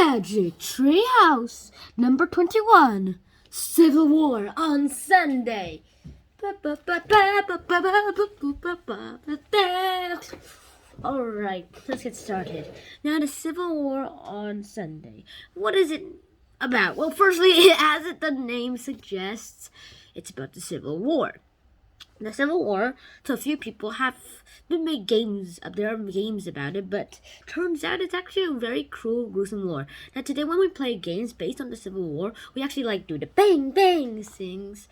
Magic Treehouse, number 21, Civil War on Sunday. Alright, let's get started. Now, the Civil War on Sunday. What is it about? Well, firstly, as the name suggests, it's about the Civil War. The Civil War, to a few people, have been made games. There are games about it, but turns out it's actually a very cruel, gruesome war. Now, today when we play games based on the Civil War, we actually do the bang bang things.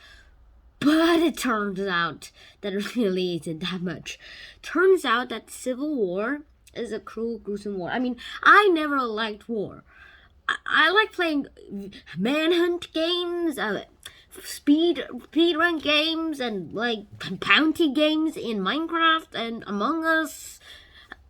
But it turns out that it really isn't that much. Turns out that the Civil War is a cruel, gruesome war. I mean, I never liked war. I like playing manhunt games, speed run games, and bounty games in Minecraft and Among Us.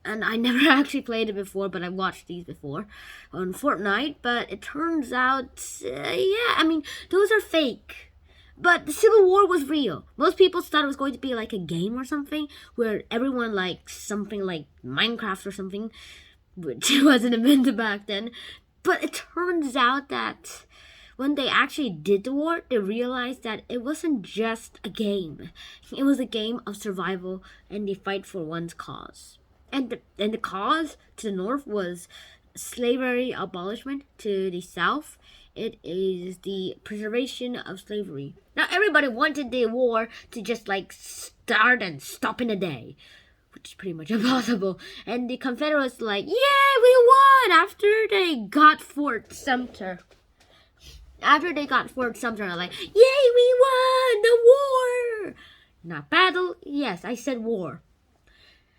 And I never actually played it before, but I watched these before on Fortnite. But it turns out, those are fake. But the Civil War was real. Most people thought it was going to be like a game or something, where everyone likes something like Minecraft or something, which wasn't invented back then. But it turns out that when they actually did the war, they realized that it wasn't just a game. It was a game of survival and the fight for one's cause. And the cause to the north was slavery abolishment. To the south, it is the preservation of slavery. Now, everybody wanted the war to just start and stop in a day, which is pretty much impossible. And the Confederates yay, we won after they got Fort Sumter. After they got Fort Sumter, they're like, yay, we won the war. Not battle. Yes, I said war.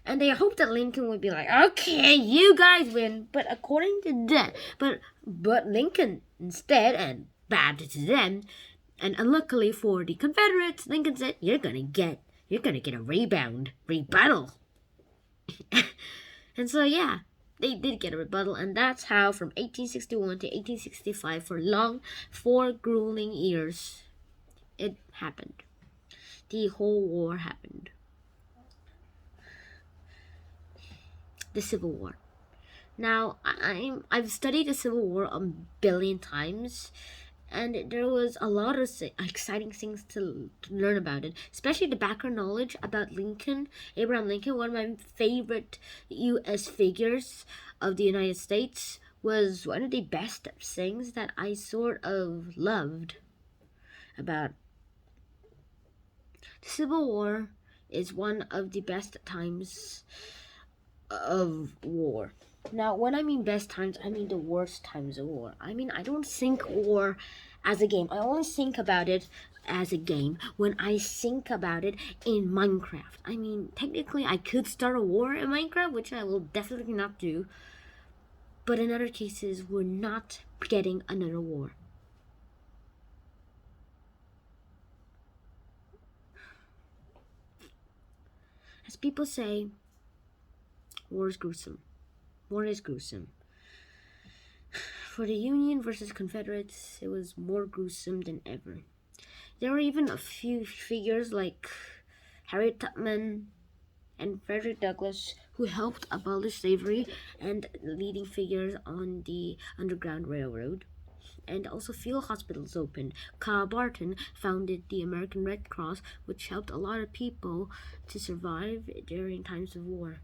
And they hoped that Lincoln would be like, okay, you guys win. But according to them, but Lincoln instead, and bad to them, and unluckily for the Confederates, Lincoln said, you're gonna get a rebuttal. And so yeah, they did get a rebuttal, and that's how from 1861 to 1865, for 4 grueling years, it happened. The whole war happened. The Civil War. Now, I've studied the Civil War a billion times, and there was a lot of exciting things to learn about it, especially the background knowledge about Abraham Lincoln. One of my favorite U.S. figures of the United States, was one of the best things that I sort of loved about. The Civil War is one of the best times of war. Now, when I mean best times, I mean the worst times of war. I don't think war as a game. I only think about it as a game when I think about it in Minecraft. Technically, I could start a war in Minecraft, which I will definitely not do. But in other cases, we're not getting another war. As people say, war is gruesome. War is gruesome. For the Union versus Confederates, it was more gruesome than ever. There were even a few figures like Harriet Tubman and Frederick Douglass who helped abolish slavery, and leading figures on the Underground Railroad. And also field hospitals opened. Carl Barton founded the American Red Cross, which helped a lot of people to survive during times of war.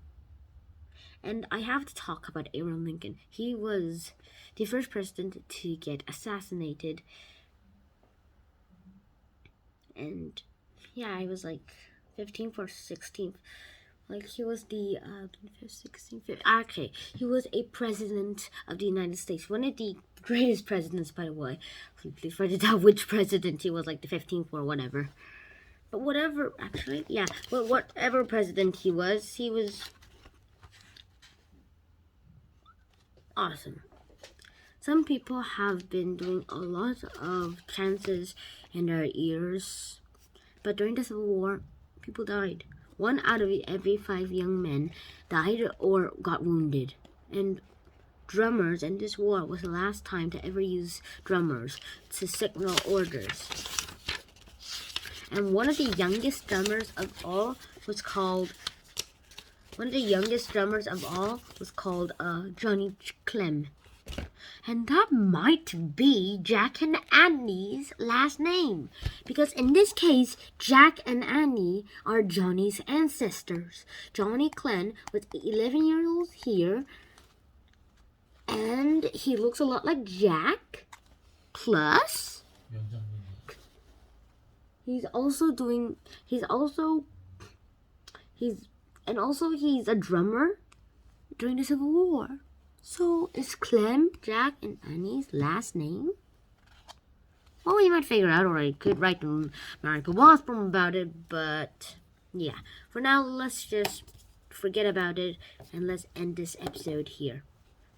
And I have to talk about Abraham Lincoln. He was the first president to get assassinated. And yeah, I was 15th or 16th. He was the 16th. Actually, he was a president of the United States. One of the greatest presidents, by the way. Please write it down which president he was, the 15th or whatever. But whatever, actually, yeah. But whatever president he was awesome. Some people have been doing a lot of chances in their ears, but during the Civil War, people died. 1 out of every 5 young men died or got wounded. And drummers in this war was the last time to ever use drummers to signal orders. And one of the youngest drummers of all was called Johnny Clem. And that might be Jack and Annie's last name. Because in this case, Jack and Annie are Johnny's ancestors. Johnny Clem was 11 years old here. And he looks a lot like Jack. Plus, he's a drummer during the Civil War. So is Clem Jack and Annie's last name? Well, you might figure out, or I could write to Michael Osborne about it, but yeah. For now, let's just forget about it and let's end this episode here.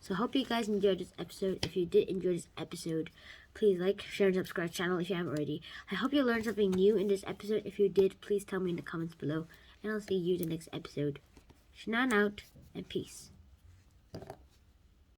So I hope you guys enjoyed this episode. If you did enjoy this episode, please like, share, and subscribe to the channel if you haven't already. I hope you learned something new in this episode. If you did, please tell me in the comments below. And I'll see you in the next episode. Shannon out, and peace.